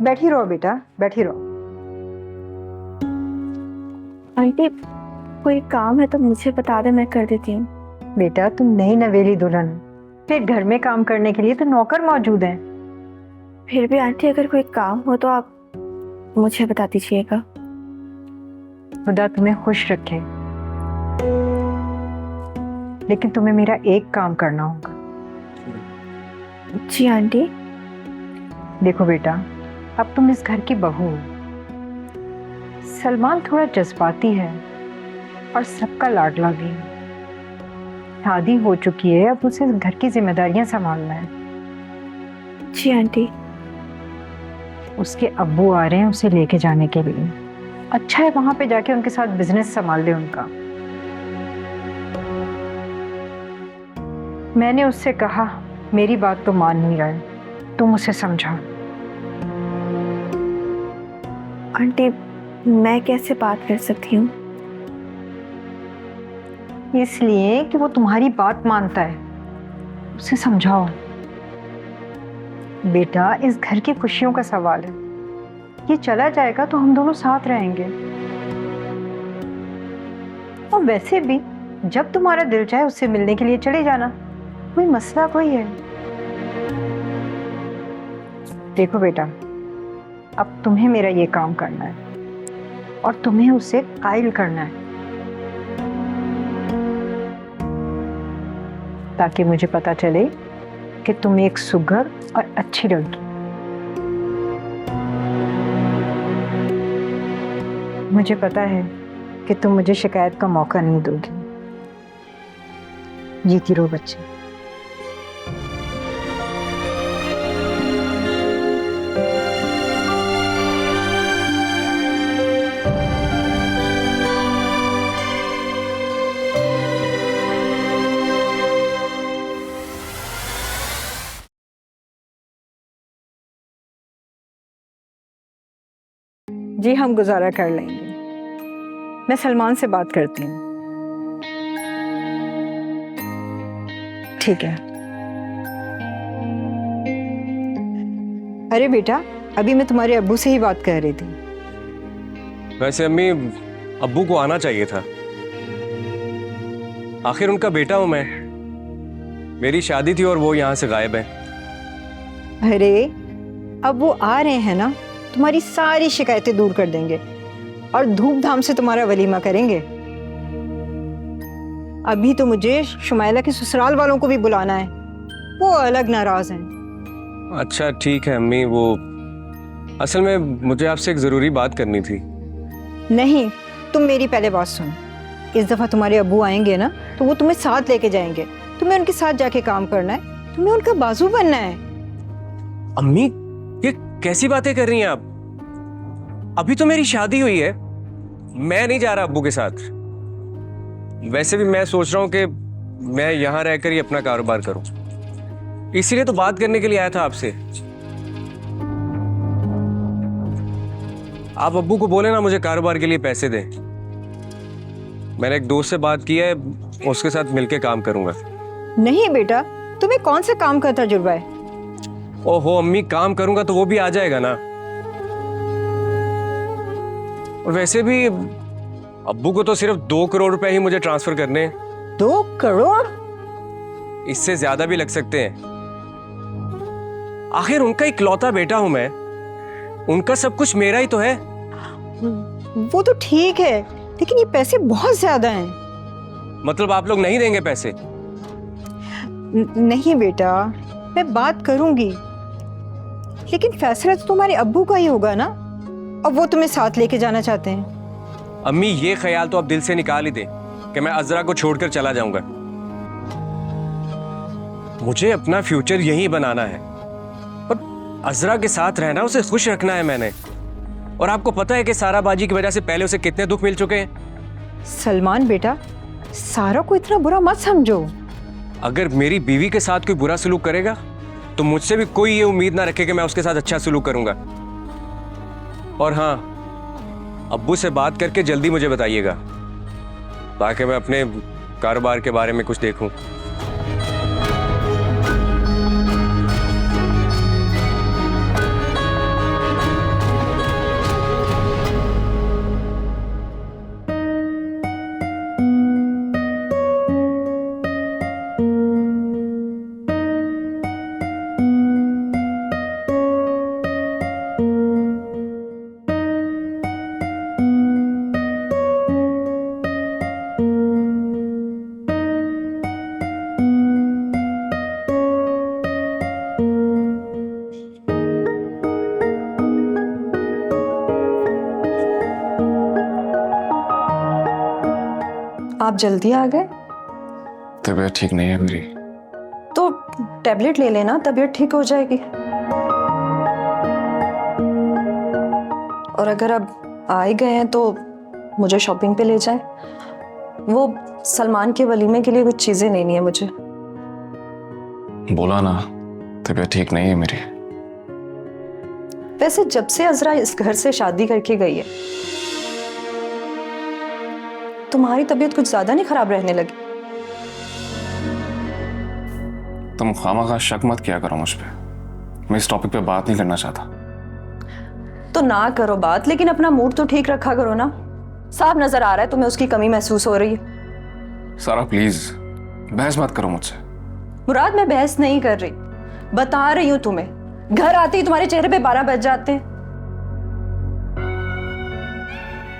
बैठी रहो बेटा, बैठी रहो। आंटी कोई काम है तो मुझे बता दे, मैं कर देती हूँ। बेटा तुम नई नवेली दुल्हन हो, फिर घर में काम करने के लिए तो नौकर मौजूद हैं। फिर भी आंटी अगर कोई काम हो तो आप मुझे बता दीजिएगा। खुदा तुम्हें खुश रखे, लेकिन तुम्हें मेरा एक काम करना होगा। जी आंटी। देखो बेटा, अब तुम इस घर की बहू हो। सलमान थोड़ा जज्बाती है और सबका लाडला भी है। शादी हो चुकी है, अब उसे घर की जिम्मेदारियां संभालना है। जी आंटी। उसके अब्बू आ रहे हैं उसे लेके जाने के लिए। अच्छा है वहां पे जाके उनके साथ बिजनेस संभाल ले उनका। मैंने उससे कहा मेरी बात तो मान नहीं रहा है, तुम उसे समझाओ। आंटी मैं कैसे बात कर सकती हूँ? इसलिए कि वो तुम्हारी बात मानता है, उसे समझाओ। बेटा इस घर की खुशियों का सवाल है, ये चला जाएगा तो हम दोनों साथ रहेंगे। और वैसे भी जब तुम्हारा दिल चाहे उससे मिलने के लिए चले जाना, कोई मसला कोई है। देखो बेटा, अब तुम्हें मेरा ये काम करना है और तुम्हें उसे कायल करना है, ताकि मुझे पता चले कि तुम एक सुघड़ और अच्छी लड़की। मुझे पता है कि तुम मुझे शिकायत का मौका नहीं दोगी। जीती रहो बच्चे। जी हम गुजारा कर लेंगे, मैं सलमान से बात करती हूँ। ठीक है। अरे बेटा, अभी मैं तुम्हारे अब्बू से ही बात कर रही थी। वैसे अम्मी, अब्बू को आना चाहिए था, आखिर उनका बेटा हूं मैं। मेरी शादी थी और वो यहाँ से गायब है। अरे अब वो आ रहे हैं ना, तुम्हारी सारी शिकायतें दूर कर देंगे और धूमधाम से तुम्हारा वलीमा करेंगे। अभी तो मुझे शुमाइला के ससुराल वालों को भी बुलाना है, वो अलग नाराज हैं। अच्छा ठीक है अम्मी, वो असल में मुझे आपसे एक जरूरी बात करनी थी। नहीं, तुम मेरी पहले बात सुन। इस दफा तुम्हारे अब्बू आएंगे ना, तो वो तुम्हें साथ लेके जाएंगे। तुम्हें उनके साथ जाके काम करना है, तुम्हें उनका बाजू बनना है। अम्मी ये कैसी बातें कर रही हैं आप? अभी तो मेरी शादी हुई है, मैं नहीं जा रहा अब्बू के साथ। वैसे भी मैं सोच रहा हूं कि मैं यहां रहकर ही अपना कारोबार करूं, इसीलिए तो बात करने के लिए आया था आपसे। आप अब्बू को बोले ना मुझे कारोबार के लिए पैसे दें। मैंने एक दोस्त से बात की है, उसके साथ मिलके काम करूंगा। नहीं बेटा, तुम्हें कौन सा काम का तजुर्बा है? ओहो अम्मी, काम करूंगा तो वो भी आ जाएगा ना। और वैसे भी अब्बू को तो सिर्फ 2 करोड़ रुपए ही मुझे ट्रांसफर करने हैं। 2 करोड़? इससे ज्यादा भी लग सकते हैं। आखिर उनका इकलौता बेटा हूं मैं, उनका सब कुछ मेरा ही तो है। वो तो ठीक है, लेकिन ये पैसे बहुत ज्यादा हैं। मतलब आप लोग नहीं देंगे पैसे? नहीं बेटा, मैं बात करूंगी, लेकिन फैसला तो तुम्हारे अब्बू का ही होगा ना। और वो तुम्हें साथ लेके जाना चाहते हैं। अम्मी ये ख्याल तो आप दिल से निकाल ही दें कि मैं अजरा को छोड़कर चला जाऊंगा। मुझे अपना फ्यूचर यहीं बनाना है और अजरा के साथ रहना, उसे खुश रखना है मैंने। और आपको पता है कि सारा बाजी की वजह से पहले उसे कितने दुख मिल चुके हैं। सलमान बेटा, सारा को इतना बुरा मत समझो। अगर मेरी बीवी के साथ कोई बुरा सलूक करेगा तो मुझसे भी कोई ये उम्मीद ना रखे कि मैं उसके साथ अच्छा सलूक करूंगा। और हाँ, अब्बू से बात करके जल्दी मुझे बताइएगा, ताकि मैं अपने कारोबार के बारे में कुछ देखूं। आप जल्दी आ गए। तबीयत ठीक नहीं है मेरी। तो टैबलेट ले लेना, तबीयत ठीक हो जाएगी। और अगर अब आ ही गए हैं तो मुझे शॉपिंग पे ले जाएं। वो सलमान के वलीमे के लिए कुछ चीजें लेनी है मुझे। बोला ना, तबीयत ठीक नहीं है मेरी। वैसे जब से अजरा इस घर से शादी करके गई है, तुम्हारी तबीयत कुछ ज्यादा नहीं खराब रहने लगी? तुम खामखा शक मत किया करो मुझ पे। मैं इस टॉपिक पे बात नहीं करना चाहता। तो ना करो बात, लेकिन अपना मूड तो ठीक रखा करो ना। साफ नजर आ रहा है तुम्हें उसकी कमी महसूस हो रही है। सारा प्लीज बहस मत करो मुझसे। मुराद, मैं बहस नहीं कर रही, बता रही हूं तुम्हें। घर आते ही तुम्हारे चेहरे पे 12 बज जाते हैं।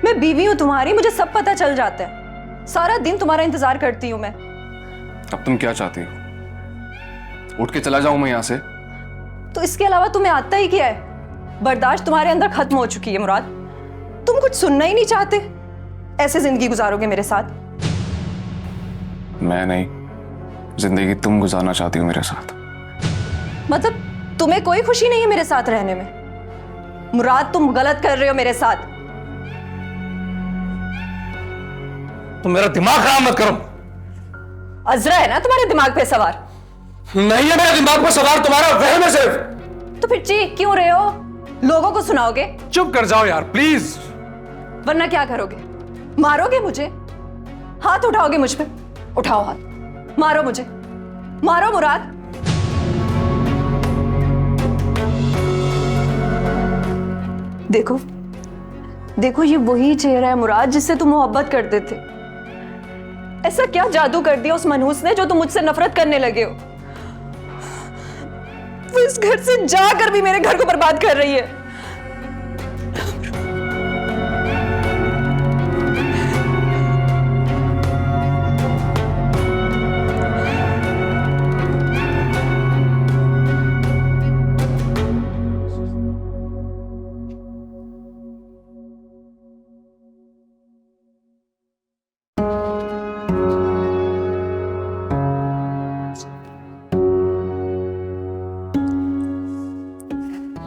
मैं बीवी हूं तुम्हारी, मुझे सब पता चल जाता है। सारा दिन तुम्हारा इंतजार करती हूं मैं। अब तुम क्या चाहती हो? उठ के चला जाऊं मैं यहाँ से? तो इसके अलावा तुम्हें आता ही क्या है? बर्दाश्त तुम्हारे अंदर खत्म हो चुकी है मुराद। तुम कुछ सुनना ही नहीं चाहते। ऐसे जिंदगी गुजारोगे मेरे साथ? मैं नहीं, जिंदगी तुम गुजारना चाहती हो मेरे साथ। मतलब तुम्हें कोई खुशी नहीं है मेरे साथ रहने में? मुराद, तुम गलत कर रहे हो मेरे साथ। तुम मेरा दिमाग खराब मत करो। अजरा है ना तुम्हारे दिमाग पे सवार? नहीं है मेरे दिमाग पे सवार, तुम्हारा वहम है सिर्फ। तो फिर चीख क्यों रहे हो? लोगों को सुनाओगे? चुप कर जाओ यार प्लीज। वरना क्या करोगे? मारोगे मुझे? हाथ उठाओगे मुझ पे? उठाओ हाथ, मारो मुझे, मारो मुराद। देखो देखो, ये वही चेहरा है मुराद जिससे तुम मोहब्बत करते थे। ऐसा क्या जादू कर दिया उस मनहूस ने जो तुम मुझसे नफरत करने लगे हो? वो इस घर से जाकर भी मेरे घर को बर्बाद कर रही है।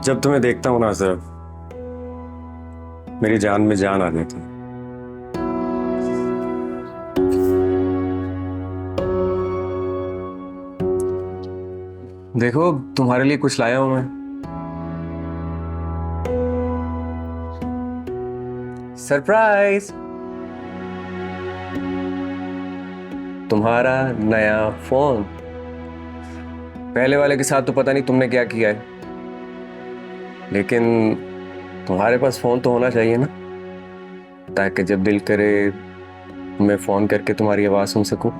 जब तुम्हें देखता हूं ना सर, मेरी जान में जान आ जाती है। देखो तुम्हारे लिए कुछ लाया हूं मैं। सरप्राइज, तुम्हारा नया फोन। पहले वाले के साथ तो पता नहीं तुमने क्या किया है, लेकिन तुम्हारे पास फोन तो होना चाहिए ना, ताकि जब दिल करे मैं फोन करके तुम्हारी आवाज सुन सकूं।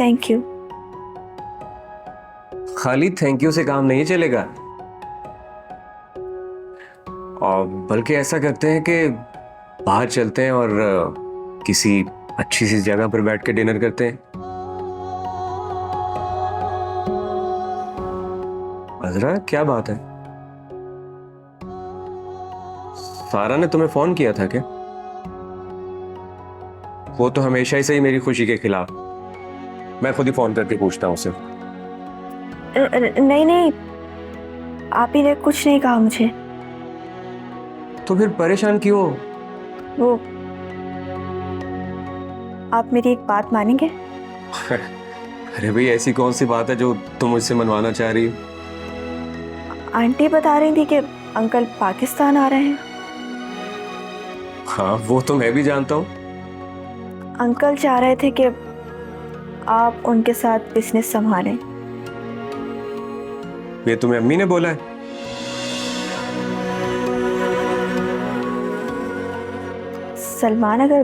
Thank you. खाली थैंक यू से काम नहीं चलेगा, और बल्कि ऐसा करते हैं कि बाहर चलते हैं और किसी अच्छी सी जगह पर बैठ के डिनर करते हैं। अजरा, क्या बात है? सारा ने तुम्हें फोन किया था क्या? वो तो हमेशा ही सही मेरी खुशी के खिलाफ। मैं खुद ही फोन करके पूछता हूँ उसे। नहीं नहीं, आप ही ने कुछ नहीं कहा मुझे। तो फिर परेशान क्यों? वो, आप मेरी एक बात मानेंगे? अरे भाई, ऐसी कौन सी बात है जो तुम मुझसे मनवाना चाह रही हो? आंटी बता रही थी कि अंकल पाकिस्तान आ रहे हैं। हाँ, वो तो मैं भी जानता हूँ। अंकल चाह रहे थे कि आप उनके साथ बिजनेस संभालें। ये तुम्हें अम्मी ने बोला है? सलमान, अगर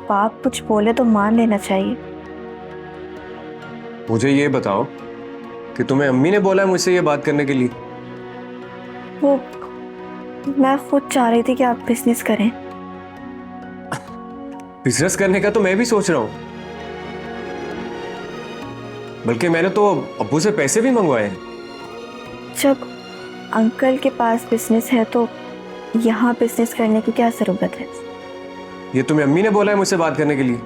पाप कुछ बोले तो मान लेना चाहिए। मुझे ये बताओ कि तुम्हें अम्मी ने बोला है मुझसे ये बात करने के लिए? वो, मैं खुद चाह रही थी कि आप बिजनेस करें। बिजनेस करने का तो मैं भी सोच रहा हूँ, बल्कि मैंने तो अब्बू से पैसे भी मंगवाए हैं। जब अंकल के पास बिजनेस है तो यहाँ बिजनेस करने की क्या ज़रूरत है? ये तुम्हें अम्मी ने बोला है मुझसे बात करने के लिए?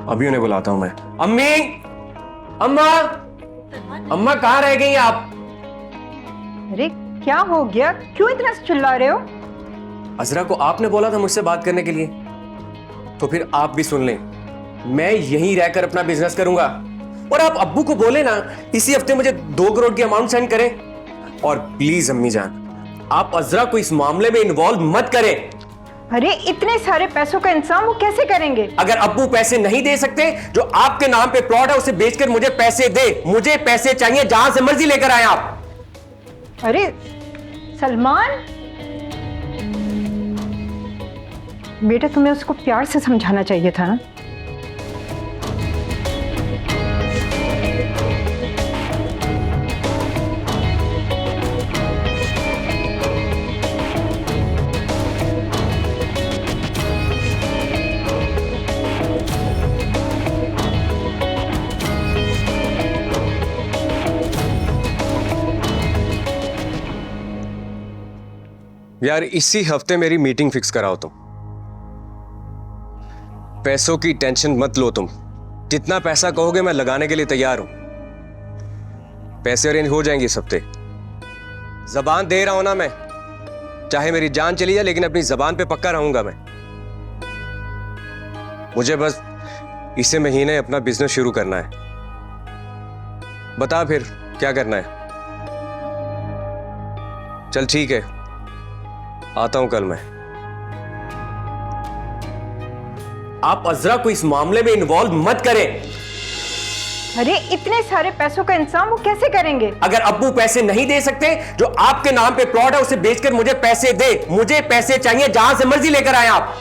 अभी उन्हें बुलाता हूं मैं। अम्मी, अम्मा, अम्मा कहाँ रह गई आप? अरे क्या हो गया, क्यों इतना चिल्ला रहे हो? अजरा को आपने बोला था मुझसे बात करने के लिए, तो फिर आप भी सुन लें, मैं यहीं रहकर अपना बिजनेस करूंगा। और आप अब्बू को बोले ना इसी हफ्ते मुझे 2 करोड़ की अमाउंट सेंड करें। और प्लीज अम्मी जान, आप अजरा को इस मामले में इन्वॉल्व मत करें। अरे इतने सारे पैसों का इंतजाम वो कैसे करेंगे? अगर अब्बू पैसे नहीं दे सकते, जो आपके नाम पे प्लॉट है उसे बेचकर मुझे पैसे दे। मुझे पैसे चाहिए, जहां से मर्जी लेकर आए आप। अरे सलमान, बेटा तुम्हें उसको प्यार से समझाना चाहिए था ना। यार इसी हफ्ते मेरी मीटिंग फिक्स कराओ तुम। पैसों की टेंशन मत लो तुम, जितना पैसा कहोगे मैं लगाने के लिए तैयार हूं। पैसे अरेंज हो जाएंगे इस हफ्ते। जबान दे रहा हूं ना मैं, चाहे मेरी जान चली जाए लेकिन अपनी जबान पे पक्का रहूंगा मैं। मुझे बस इसी महीने अपना बिजनेस शुरू करना है। बता फिर क्या करना है? चल ठीक है, आता हूं कल मैं। आप अजरा को इस मामले में इन्वॉल्व मत करें। अरे इतने सारे पैसों का इंतजाम वो कैसे करेंगे? अगर अब्बू पैसे नहीं दे सकते, जो आपके नाम पे प्लॉट है उसे बेचकर मुझे पैसे दे। मुझे पैसे चाहिए, जहां से मर्जी लेकर आए आप।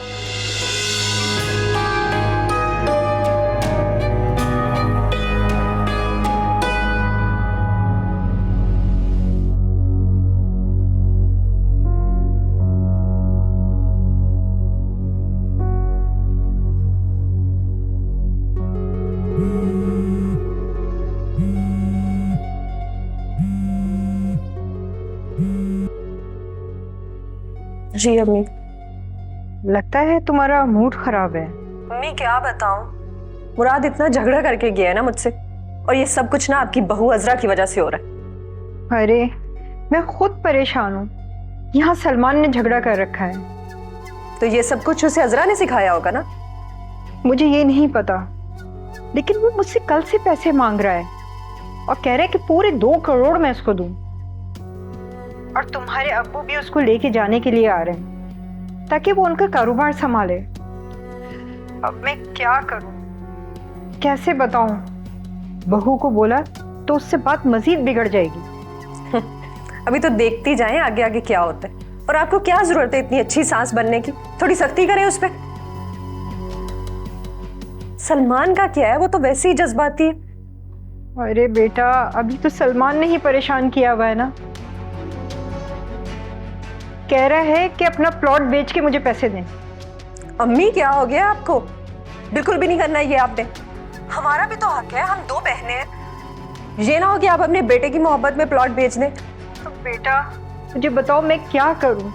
जी अम्मी। लगता है तुम्हारा मूड खराब है। अम्मी क्या बताऊं, मुराद इतना झगड़ा करके गया है ना मुझसे, और ये सब कुछ ना आपकी बहू अजरा की वजह से हो रहा है। अरे मैं खुद परेशान हूँ, यहाँ सलमान ने झगड़ा कर रखा है। तो ये सब कुछ उसे अजरा ने सिखाया होगा ना? मुझे ये नहीं पता, लेकिन वो मुझसे कल से पैसे मांग रहा है और कह रहा है कि पूरे 2 करोड़ मैं उसको दूं। और तुम्हारे अब्बू भी उसको लेके जाने के लिए आ रहे हैं ताकि वो उनका कारोबार संभाले। अब मैं क्या करूं, कैसे बताऊं? बहू को बोला तो उससे बात मजीद बिगड़ जाएगी। अभी तो देखती जाएं आगे आगे क्या होता है। और आपको क्या जरूरत है इतनी अच्छी सास बनने की? थोड़ी सख्ती करें उस पर। सलमान का क्या है, वो तो वैसे ही जज्बाती है। अरे बेटा, अभी तो सलमान ने ही परेशान किया हुआ है ना। कह रहा है कि अपना प्लॉट बेच के मुझे पैसे दें। अम्मी क्या हो गया आपको? बिल्कुल भी नहीं करना ये आपने। हमारा भी तो हक है, हम 2 बहनें हैं। ये ना हो कि आप अपने बेटे की मोहब्बत में प्लॉट बेच दें। तो बेटा मुझे बताओ मैं क्या करूं?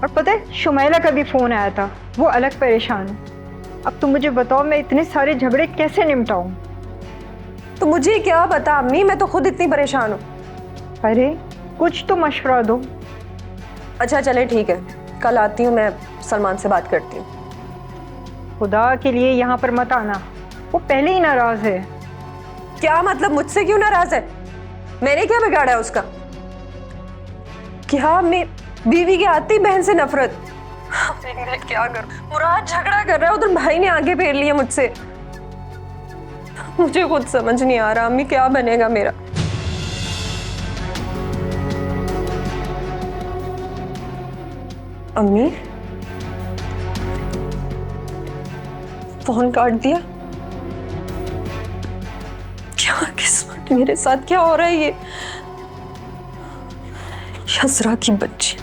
और पता है शुमैला का भी फोन आया था, वो अलग परेशान है। अब तुम मुझे बताओ मैं इतने सारे झगड़े कैसे निपटाऊं? तो मुझे क्या पता अम्मी, मैं तो खुद इतनी परेशान हूँ। अरे कुछ तो मशवरा दो। अच्छा चले ठीक है, कल आती हूँ, मैं सलमान से बात करती हूँ। खुदा के लिए यहाँ पर मत आना, वो पहले ही नाराज है। क्या मतलब, मुझसे क्यों नाराज है? मैंने क्या बिगाड़ा है उसका? क्या मैं बीवी के आती बहन से नफरत? मैं क्या करूं? मुराद झगड़ा कर रहा है, उधर भाई ने आगे फेर लिया मुझसे। मुझे खुद समझ नहीं आ रहा अम्मी, क्या बनेगा मेरा? अम्मी फोन काट दिया। क्या किस्मत, मेरे साथ क्या हो रहा है ये? अजरा की बच्ची।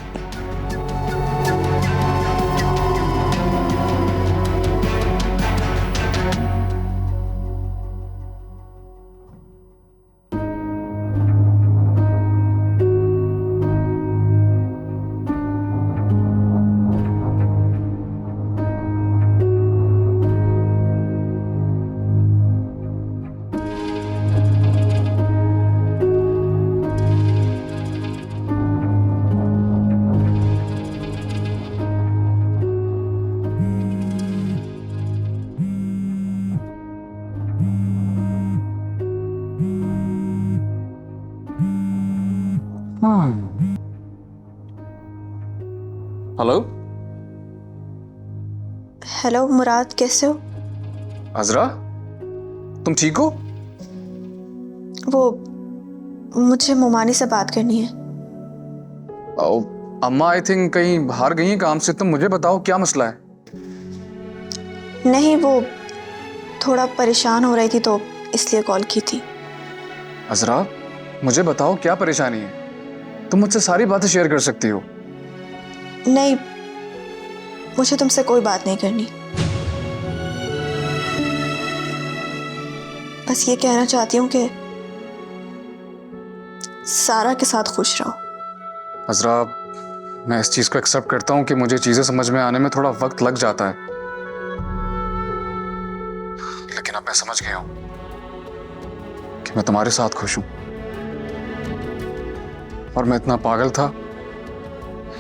हेलो हेलो मुराद, कैसे हो? अजरा, तुम ठीक हो? वो मुझे मोमानी से बात करनी है। अम्मा आई थिंक कहीं बाहर गई हैं काम से। तुम मुझे बताओ क्या मसला है? नहीं, वो थोड़ा परेशान हो रही थी तो इसलिए कॉल की थी। अजरा, मुझे बताओ क्या परेशानी है? तुम मुझसे सारी बातें शेयर कर सकती हो। नहीं, मुझे तुमसे कोई बात नहीं करनी। बस ये कहना चाहती हूँ कि सारा के साथ खुश रहो। अजरा, मैं इस चीज़ को एक्सेप्ट करता हूँ कि मुझे चीज़ें समझ में आने में थोड़ा वक्त लग जाता है, लेकिन अब मैं समझ गया हूँ कि मैं तुम्हारे साथ खुश हूँ। और मैं इतना पागल था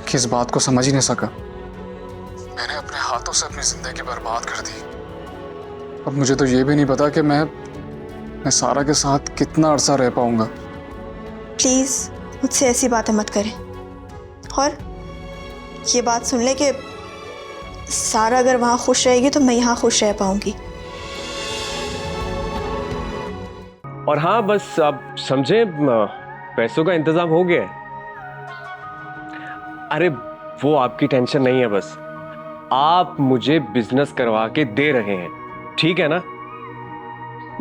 कि इस बात को समझ ही नहीं सका। मैंने अपने हाथों से अपनी जिंदगी बर्बाद कर दी। और मुझे तो ये भी नहीं पता कि मैं सारा के साथ कितना अरसा रह पाऊंगा। प्लीज़ मुझसे ऐसी बातें मत करें। और ये बात सुन ले कि सारा अगर वहाँ खुश रहेगी तो मैं यहाँ खुश रह पाऊंगी। और हाँ, बस आप समझे, पैसों का इंतजाम हो गया है। अरे वो आपकी टेंशन नहीं है, बस आप मुझे बिजनेस करवा के दे रहे हैं, ठीक है ना?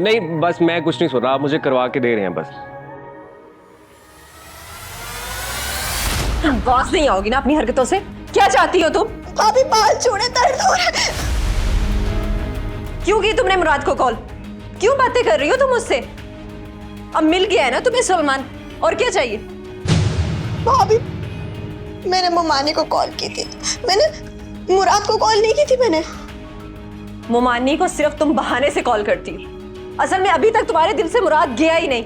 नहीं, बस मैं कुछ नहीं सोच रहा, आप मुझे करवा के दे रहे हैं बस। बात नहीं आओगी ना अपनी हरकतों से? क्या चाहती हो तुम? भाभी बाल छोड़े, दर्द हो रहा है। क्यों की तुमने मुराद को कॉल? क्यों बातें कर रही हो तुम मुझसे? अब मिल गया है ना तुम्हें सलमान, और क्या चाहिए? भाभी, मैंने मोमानी को कॉल की थी, मैंने मुराद को कॉल नहीं की थी। मैंने मोमानी को सिर्फ तुम बहाने से कॉल करती हो। असल में अभी तक तुम्हारे दिल से मुराद गया ही नहीं।